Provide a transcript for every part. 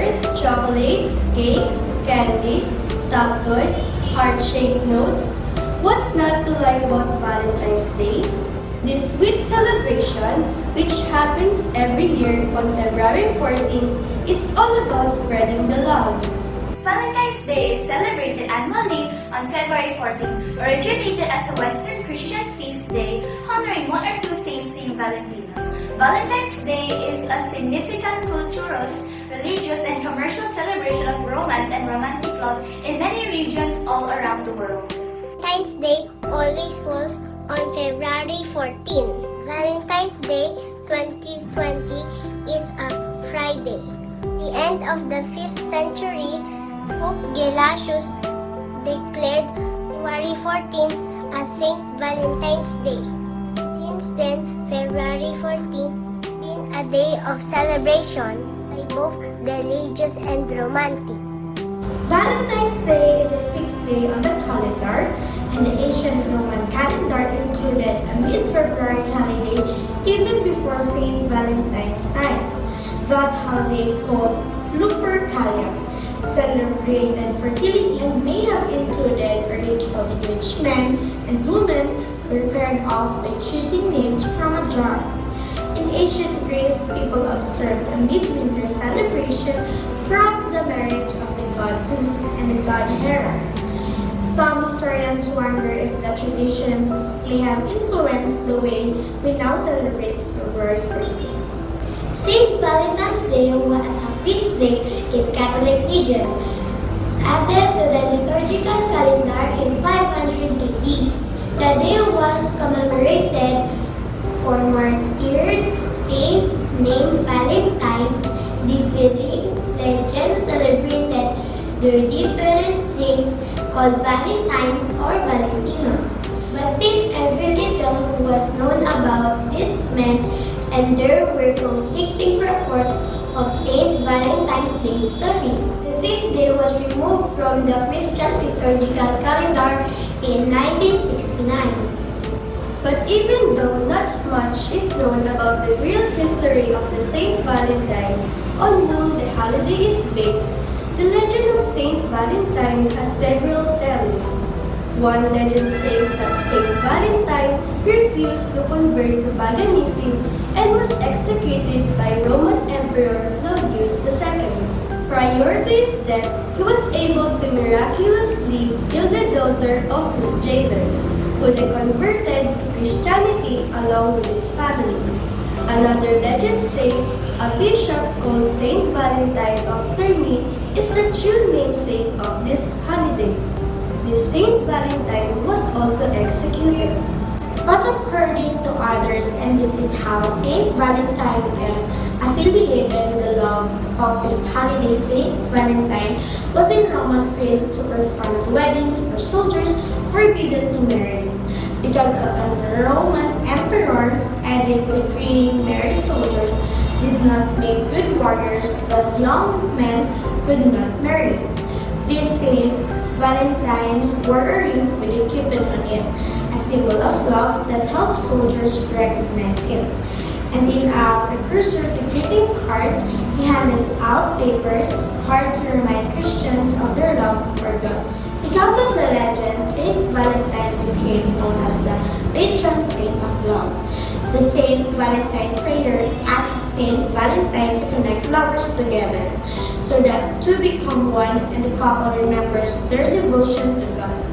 flowers, chocolates, cakes, candies, stuffed toys, heart-shaped notes. What's not to like about Valentine's Day? This sweet celebration, which happens every year on February 14th, is all about spreading the love. Valentine's Day is celebrated annually on February 14, originated as a Western Christian feast day honoring one or two saints named Valentines. Valentine's Day is a significant cultural, religious, and commercial celebration of romance and romantic love in many regions all around the world. Valentine's Day always falls on February 14. Valentine's Day 2020 is a Friday. The end of the 5th century, Pope Gelasius declared February 14 as Saint Valentine's Day. Since then, February 14 been a day of celebration by both religious and romantic. Valentine's Day is a fixed day on the calendar, and the ancient Roman calendar included a mid-February holiday even before Saint Valentine's time. That holiday, called Lupercalia, celebrated fertility and may have included a ritual in which men and women were paired off by choosing names from a jar. In ancient Greece, people observed a midwinter celebration from the marriage of the god Zeus and the god Hera. Some historians wonder if the traditions may have influenced the way we now celebrate February 14. Saint Valentine's Day was a feast day in Catholic religion, added to the liturgical calendar in 500 AD. The day was commemorated for martyred saint named Valentines. Differing legends celebrated their different saints called Valentine or Valentinos. But Saint every little was known about this man, and there were conflicting reports of Saint Valentine's Day story. The feast day was removed from the Christian liturgical calendar in 1969. But even though not much is known about the real history of the Saint Valentine's on whom the holiday is based, the legend of Saint Valentine has several tellings. One legend says that Saint Valentine refused to convert to paganism and was executed by Roman Emperor Claudius II. Prior to his death, he was able to miraculously heal the daughter of his jailer, who then converted to Christianity along with his family. Another legend says a bishop called Saint Valentine of Terni is the true namesake of this holiday. This Saint Valentine was also executed. But according to others, and this is how Saint Valentine became affiliated with the love-focused holiday, Saint Valentine was a Roman priest who performed weddings for soldiers forbidden to marry. Because of a Roman emperor edict decreeing married soldiers did not make good warriors, thus young men could not marry. This Saint Valentine wore a ring with a cupid on it, a symbol of love that helped soldiers recognize him. And in a precursor to greeting cards, he handed out papers hard to remind Christians of their love for God. Because of the legend, Saint Valentine became known as the patron saint of love. The Saint Valentine prayer asked Saint Valentine to connect lovers together so that two become one and the couple remembers their devotion to God.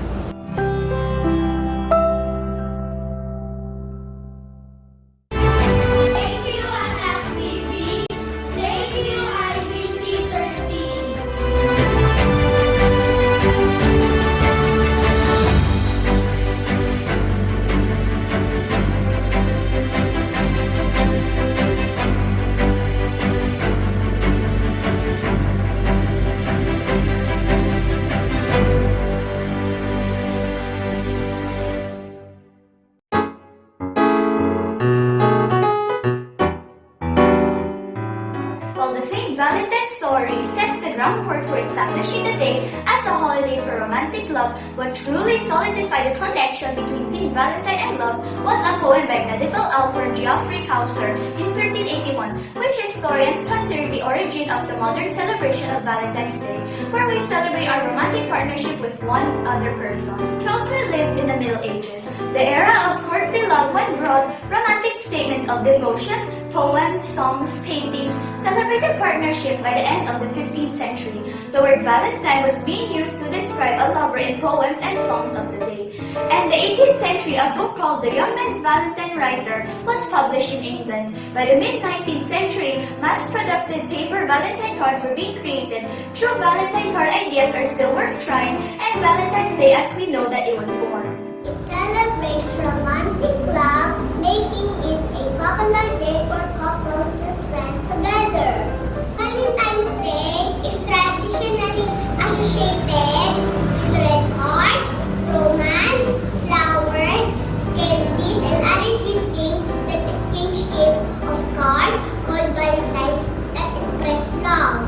Thank you, Anak TV. Thank you, IBC 13. groundwork for establishing the day as a holiday for romantic love. What truly solidified the connection between St. Valentine and love was a poem by medieval author Geoffrey Chaucer in 1381, which historians consider the origin of the modern celebration of Valentine's Day, where we celebrate our romantic partnership with one other person. Chaucer lived in the Middle Ages, the era of courtly love when brought romantic statements of devotion, poems, songs, paintings celebrated partnership by the end of the 15th century. The word Valentine was being used to describe a lover in poems and songs of the day. And the 18th century, a book called The Young Man's Valentine Writer was published in England. By the mid-19th century, mass-produced paper Valentine cards were being created. True Valentine card ideas are still worth trying, and Valentine's Day as we know that it was born. It celebrates romantic love, making it a popular day for couples to spend together. Valentine's Day is traditionally associated with red hearts, romance, flowers, candies, and other sweet things that exchange gifts of cards called Valentines that express love.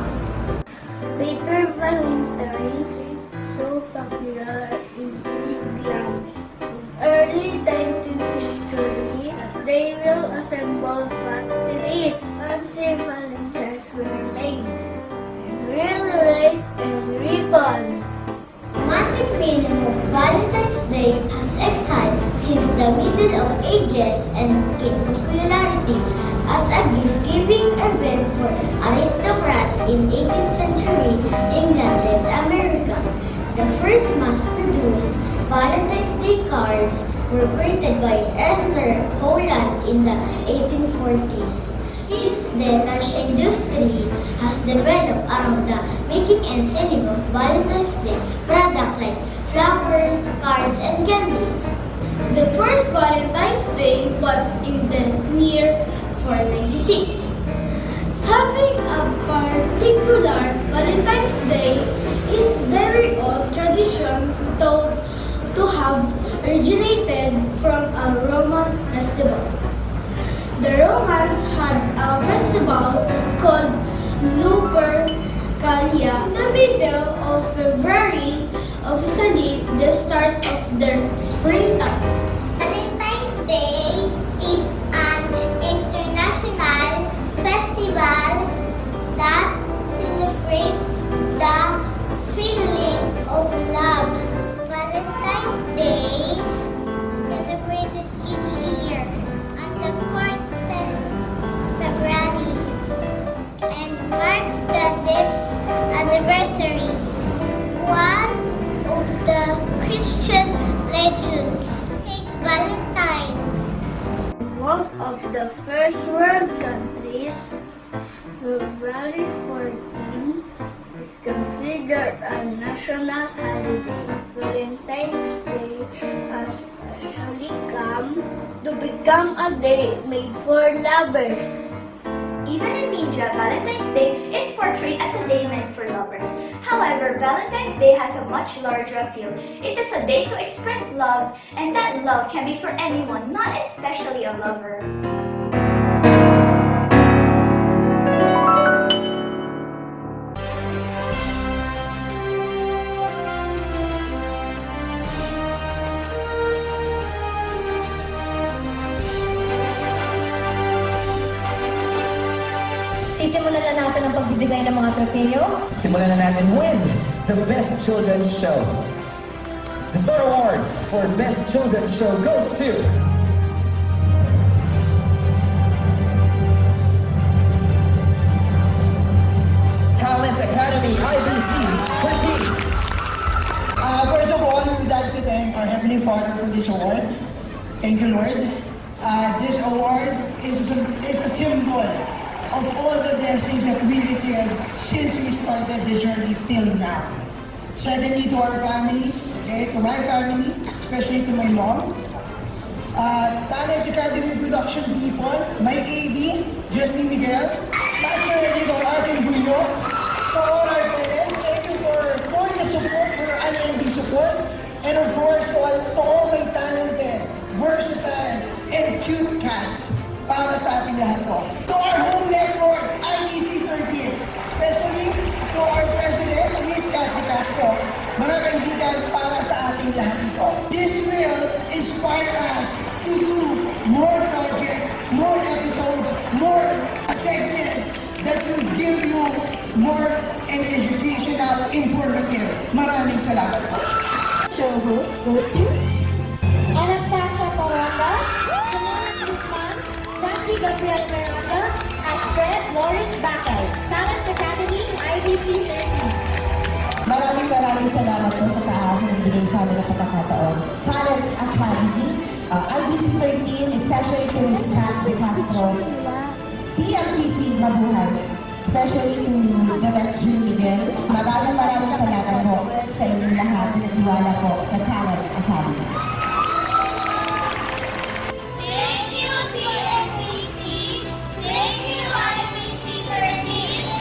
Paper Valentines, so popular in England. In early 19th century, they will assemble factories. Fancy Valentines were made, and real lace and ribbon. Romantic meaning of Valentine's Day has existed since the Middle of Ages and gained popularity as a gift-giving event for aristocrats in 18th century England and America. The first mass-produced Valentine's Day cards were created by Esther Holland in the 1840s. Since then, large industry has developed around the making and selling of Valentine's Day products like flowers, cards, and candies. The first Valentine's Day was in the year 496. Having a particular Valentine's Day is very old tradition thought to have originated from a Roman festival. The Romans had a festival called Lupercalia in the middle of February, officially the start of their springtime. Valentine's Day is an international festival that celebrates the feeling of love. Valentine's Day celebrated each year on the 4th of February and marks the 10th anniversary. One of the Christian legends, Saint Valentine. Most of the first world countries, February 14 is considered a national holiday. Valentine's Day has actually come to become a day made for lovers. Even in media, Valentine's Day is portrayed as a day meant for lovers. However, Valentine's Day has a much larger appeal. It is a day to express love, and that love can be for anyone, not especially a lover. Sisimulan na natin ang pagbibigay ng mga trofeo. Simulan na natin with the Best Children's Show. The Star Awards for Best Children's Show goes to Talent Academy IBC 13. First of all, we would like to thank our Heavenly Father for this award. Thank you, Lord. This award is a symbol of all the blessings that we received since we started the journey till now. Secondly, to our families, okay, to my family, especially to my mom, Talent Academy production people, my AD, Justin Miguel, Pastor Editor Arvin Bullo, to all our parents, thank you for the support, for your unending support, and of course, to all my talented, versatile, and cute cast para sa ating lahat po. To our home network, IBC 13, especially to our sa ating lahat ito. This will inspire us to do more projects, more episodes, more segments that will give you more and educational, informative. Maraming salamat po. Show host goes to Anastasia Paronda, Janelle Guzman, Sandy Gabriel Miranda, at Fred Lawrence Bacay, Talents Academy, IBC 13. Maraming salamat po sa taas na nagbigay sa amin ng pagkakataon. Talents Academy, IBC 13, especially to Ms. Kat De Castro, TMPC Mabuhay, especially to Direct June Miguel. Maraming salamat po sa inyong lahat na nagtiwala po sa Talents Academy. Thank you, TNPC. Thank you, IBC 13.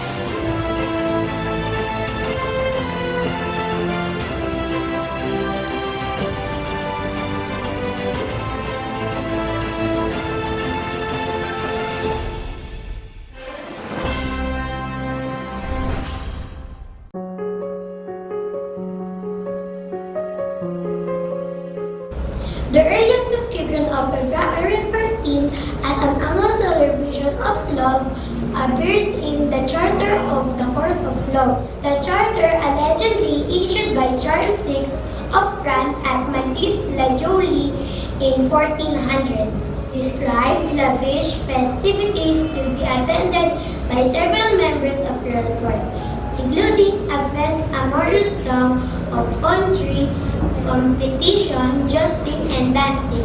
The earliest description of February 14 as an annual celebration of love appears in the Charter of the Court of Love. The charter, allegedly issued by Charles VI of France at Mantes-la-Jolie in 1400s, described lavish festivities to be attended by several members of royal court, including a fest amorous song of country, competition, jousting, and dancing.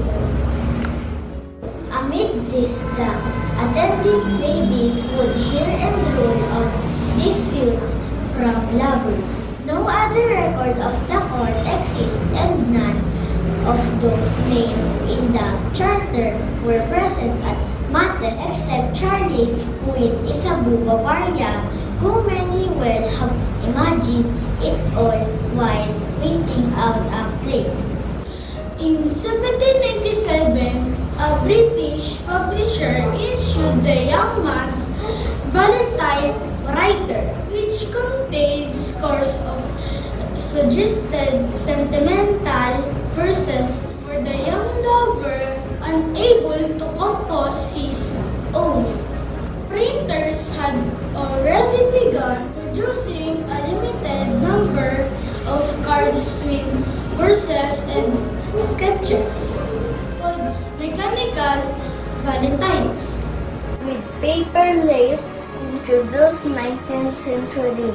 Amid this, the attending ladies would hear and rule on disputes from lovers. No other record of the court exists, and none of those named in the charter were present at Mates except Charles with Isabeau Bavaria, who many will have imagined it all while waiting out a play. In 1797, a British publisher issued the young man's Valentine Writer, which contained scores of suggested sentimental verses for the young lover unable to compose his own. Printers had already begun producing a limited number of cards with verses and sketches called Mechanical Valentines. With paper laced introduced 19th century.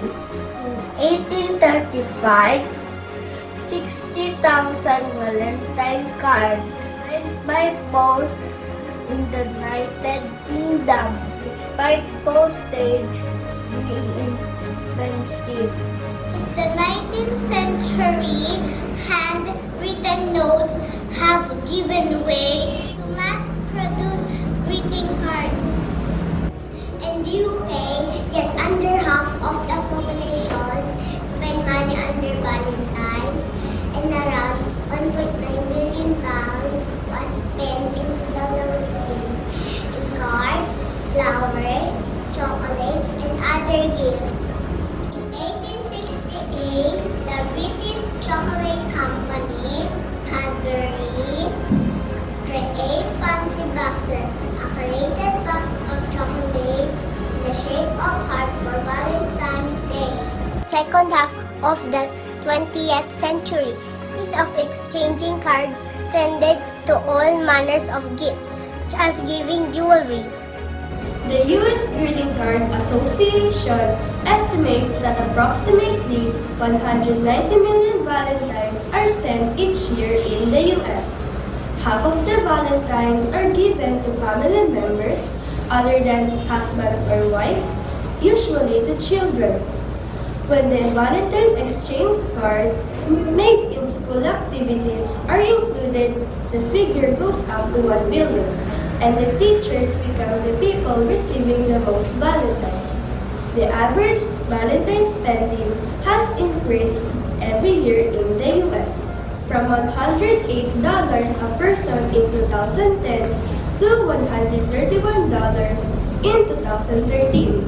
In 1835, 60,000 Valentine cards went by post in the United Kingdom, despite postage being expensive. The 19th century handwritten notes have given way to mass-produced greeting cards. In the UK, just under half of the population spend money on their Valentines, and around £1.9 billion was spent in 2015 in cards, flowers, chocolates, and other gifts. In 1868, the British Chocolate Company, Cadbury, create fancy boxes, a created box of chocolate in the shape of heart for Valentine's Day. Second half of the 20th century, piece of exchanging cards tended to all manners of gifts, such as giving jewelries. The U.S. Greeting Card Association estimates that approximately 190 million Valentines are sent each year in the U.S. Half of the Valentines are given to family members other than husbands or wife, usually to children. When the Valentine exchange cards made in school activities are included, the figure goes up to 1 billion, and the teachers become the people receiving the most Valentines. The average Valentine spending has increased every year in the U.S. from $108 a person in 2010 to $131 in 2013.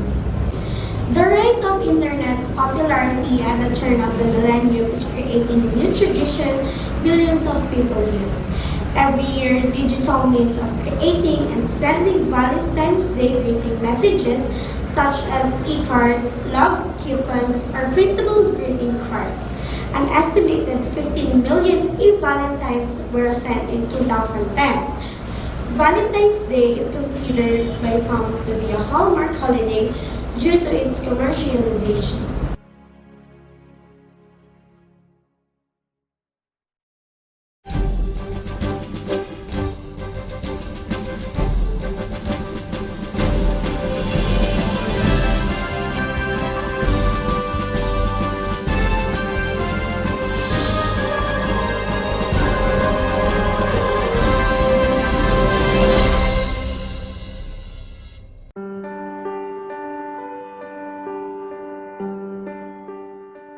The rise of internet popularity at the turn of the millennium is creating a new tradition billions of people use. Every year, digital means of creating and sending Valentine's Day greeting messages such as e-cards, love coupons, or printable greeting cards. An estimated 15 million e-Valentines were sent in 2010. Valentine's Day is considered by some to be a hallmark holiday due to its commercialization.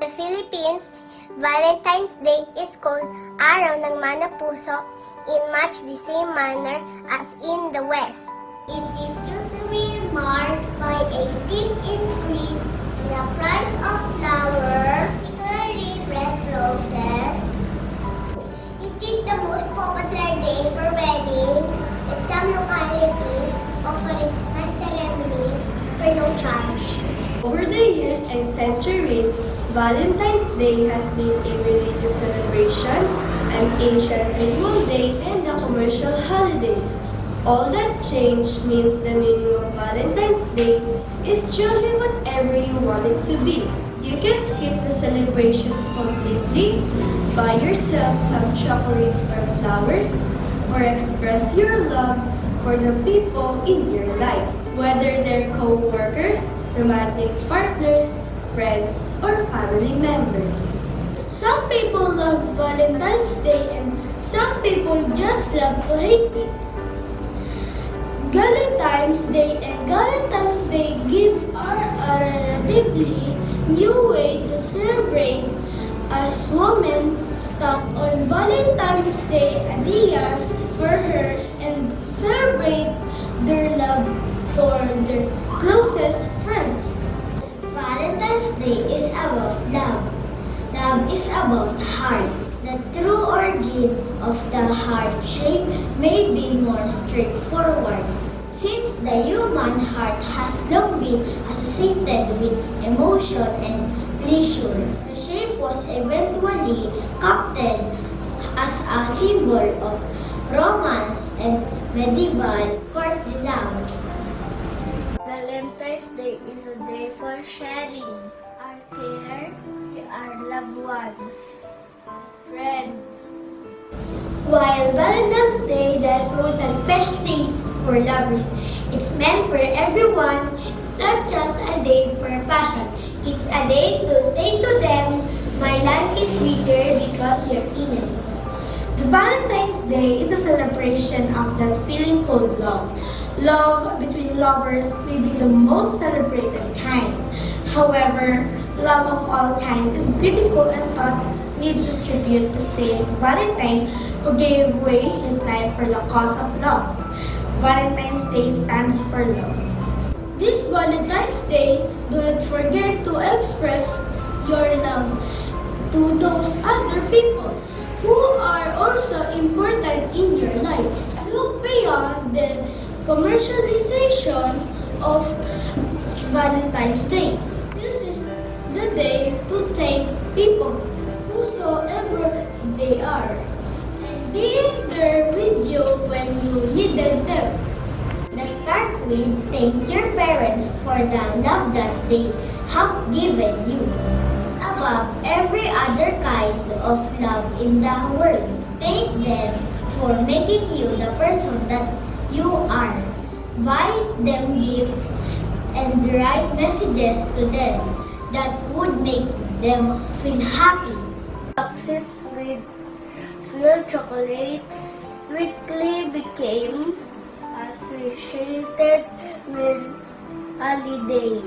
In the Philippines, Valentine's Day is called Araw ng Mana Puso in much the same manner as in the West. It is usually marked by a steep increase in the price of flowers, particularly red roses. It is the most popular day for weddings, with some localities offering mass ceremonies for no charge. Over the years and centuries, Valentine's Day has been a religious celebration, an ancient ritual day, and a commercial holiday. All that change means the meaning of Valentine's Day is truly whatever you want it to be. You can skip the celebrations completely, buy yourself some chocolates or flowers, or express your love for the people in your life, whether they're co-workers, romantic partners, friends, or family members. Some people love Valentine's Day and some people just love to hate it. Valentine's Day and Valentine's Day give are a relatively new way to celebrate as women stuck on Valentine's Day ideas for her and celebrate their love for their closest friends. Valentine's Day is about love. Love is about heart. The true origin of the heart shape may be more straightforward, since the human heart has long been associated with emotion and pleasure. The shape was eventually captured as a symbol of romance and medieval court love. Valentine's Day is a day for sharing our care to our loved ones, friends. While Valentine's Day does both a special things for lovers, it's meant for everyone. It's not just a day for passion. It's a day to say to them, my life is sweeter because you're in it. The Valentine's Day is a celebration of that feeling called love. Love between lovers may be the most celebrated kind. However, love of all kind is beautiful and thus needs a tribute to Saint Valentine, who gave away his life for the cause of love. Valentine's Day stands for love. This Valentine's Day, do not forget to express your love to those other people who are also important in your life. Look beyond the commercialization of Valentine's Day. This is the day to thank people, whosoever they are, and being there with you when you needed them. Let's start with thank your parents for the love that they have given you. Above every other kind of love in the world, thank them for making you the person that you are. Buy them gifts and write messages to them that would make them feel happy. Boxes with filled chocolates quickly became associated with holiday.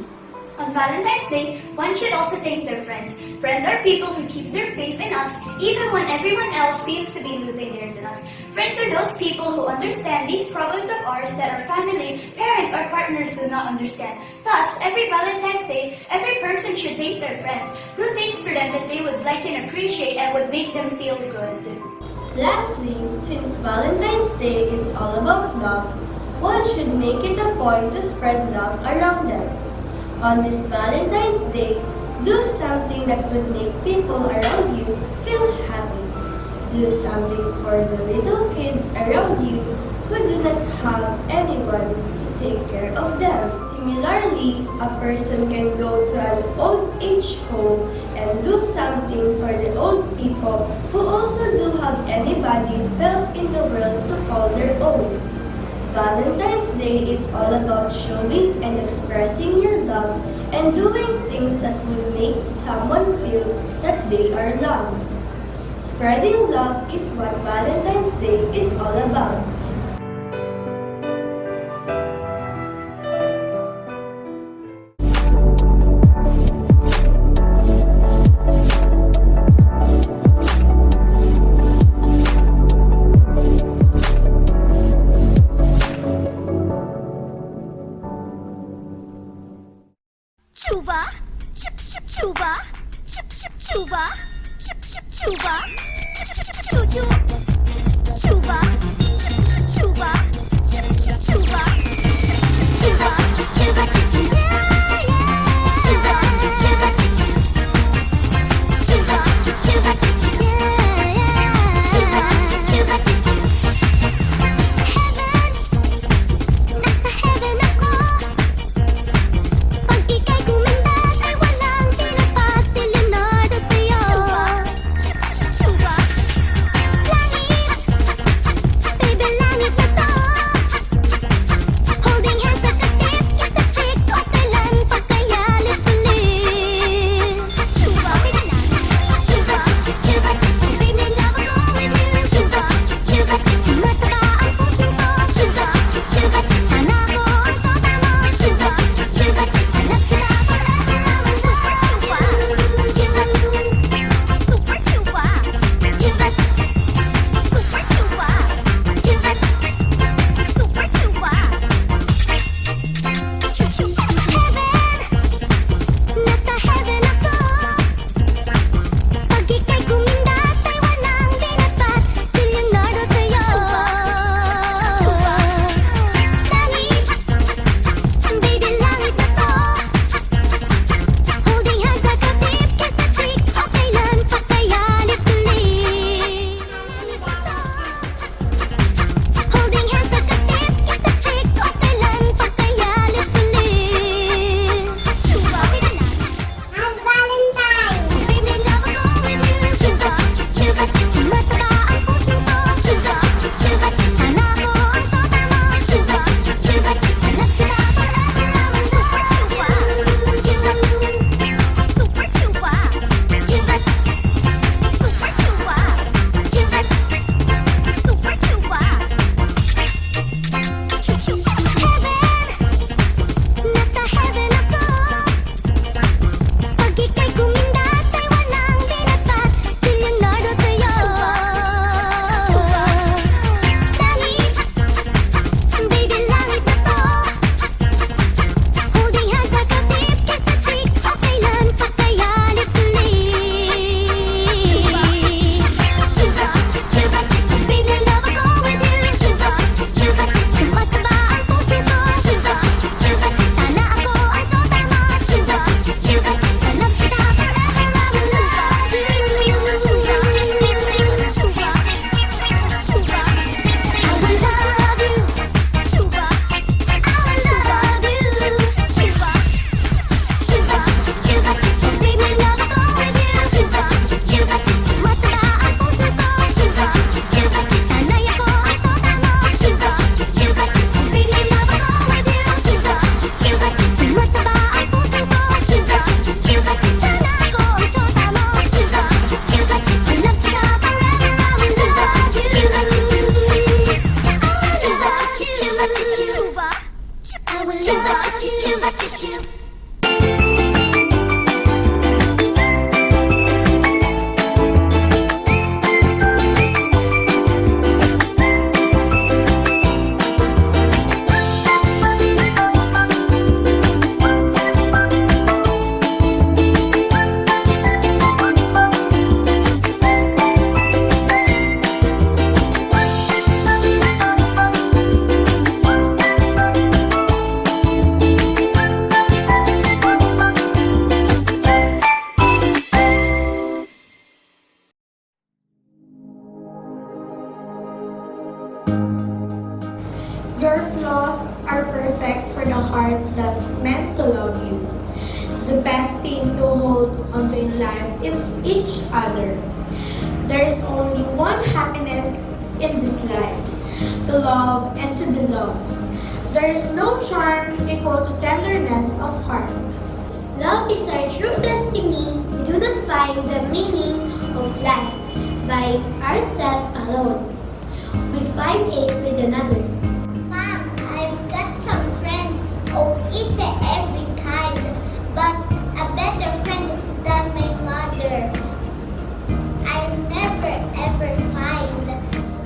On Valentine's Day, one should also thank their friends Friends are people who keep their faith in us even when everyone else seems to be losing theirs in us. Friends are those people who understand these problems of ours that our family, parents, or partners do not understand. Thus, every Valentine's Day, every person should date their friends, do things for them that they would like and appreciate and would make them feel good. Lastly, since Valentine's Day is all about love, one should make it a point to spread love around them. On this Valentine's Day, do something that would make people around you feel happy. Do something for the little kids around you who do not have anyone to take care of them. Similarly, a person can go to an old age home and do something for the old people who also do have anybody felt in the world to call their own. Valentine's Day is all about showing and expressing your love and doing things that will make someone feel that they are loved. Spreading love is what Valentine's Day is all about. Chuba, chip chip chuba, chip chip chuba, chip chip chuba, chip chip chuba, chuba, chip chip chuba, chip chip chuba, chuba, chuba, yeah yeah, chuba, chuba, chuba, chuba, yeah yeah, chuba, chuba. Heaven, nasa heaven ako. Pag ika'y kumindat ay walang tinapat si Leonardo sa'yo. Chuba, langit, baby langit na to. Holding hands at a kiss, kiss a chick, thing to hold onto in life is each other. There is only one happiness in this life, to love and to be loved. There is no charm equal to tenderness of heart. Love is our true destiny. We do not find the meaning of life by ourselves alone. We find it with another. Mom, I've got some friends of each and every kind, but a better friend than my mother I'll never ever find.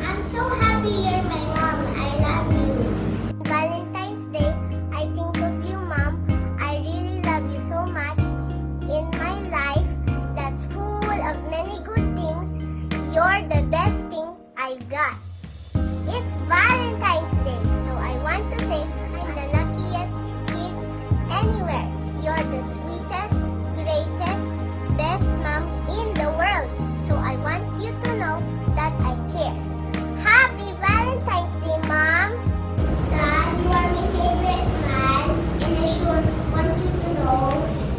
I'm so happy you're my mom. I love you. Valentine's Day, I think of you, Mom. I really love you so much. In my life, that's full of many good things. You're the best thing I've got. It's Valentine's Day, so I want to say I'm the luckiest kid anywhere. You're the sweetest, greatest, best mom in the world. So I want you to know that I care. Happy Valentine's Day, Mom! Dad, you are my favorite man, and I sure want you to know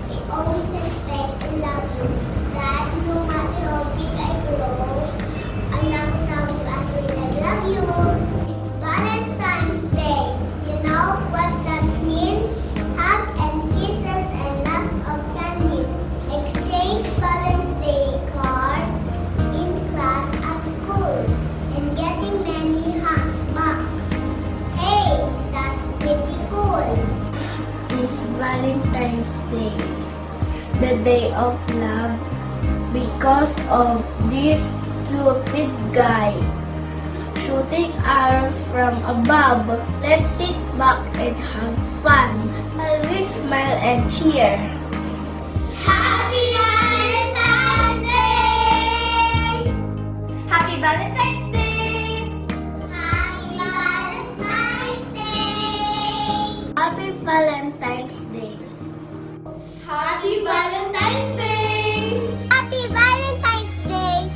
I always respect and love you. Dad, no matter how big I grow, I'm not tell you I really love you. It's Valentine's Day. You know what that means? Hug and kisses and lots of candies. Exchange Valentine's Day card in class at school and getting many hugs back. Hey, that's pretty cool. It's Valentine's Day, the day of love, because of this stupid guy shooting arrows from above. Let's sit back and have fun. Always smile and cheer. Happy Valentine's Day! Happy Valentine's Day! Happy Valentine's Day! Happy Valentine's Day. Happy Valentine's Day! Happy Valentine's Day!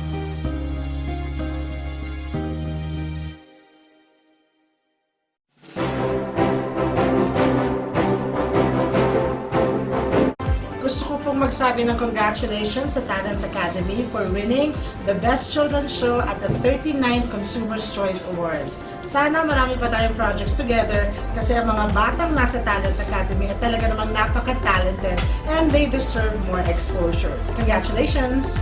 Gusto ko pong magsabi ng congratulations sa Talents Academy for winning the Best Children's Show at the 39th Consumer's Choice Awards. Sana marami pa tayong projects together kasi ang mga batang nasa Talents Academy ay talaga namang napaka-talented and they deserve more exposure. Congratulations!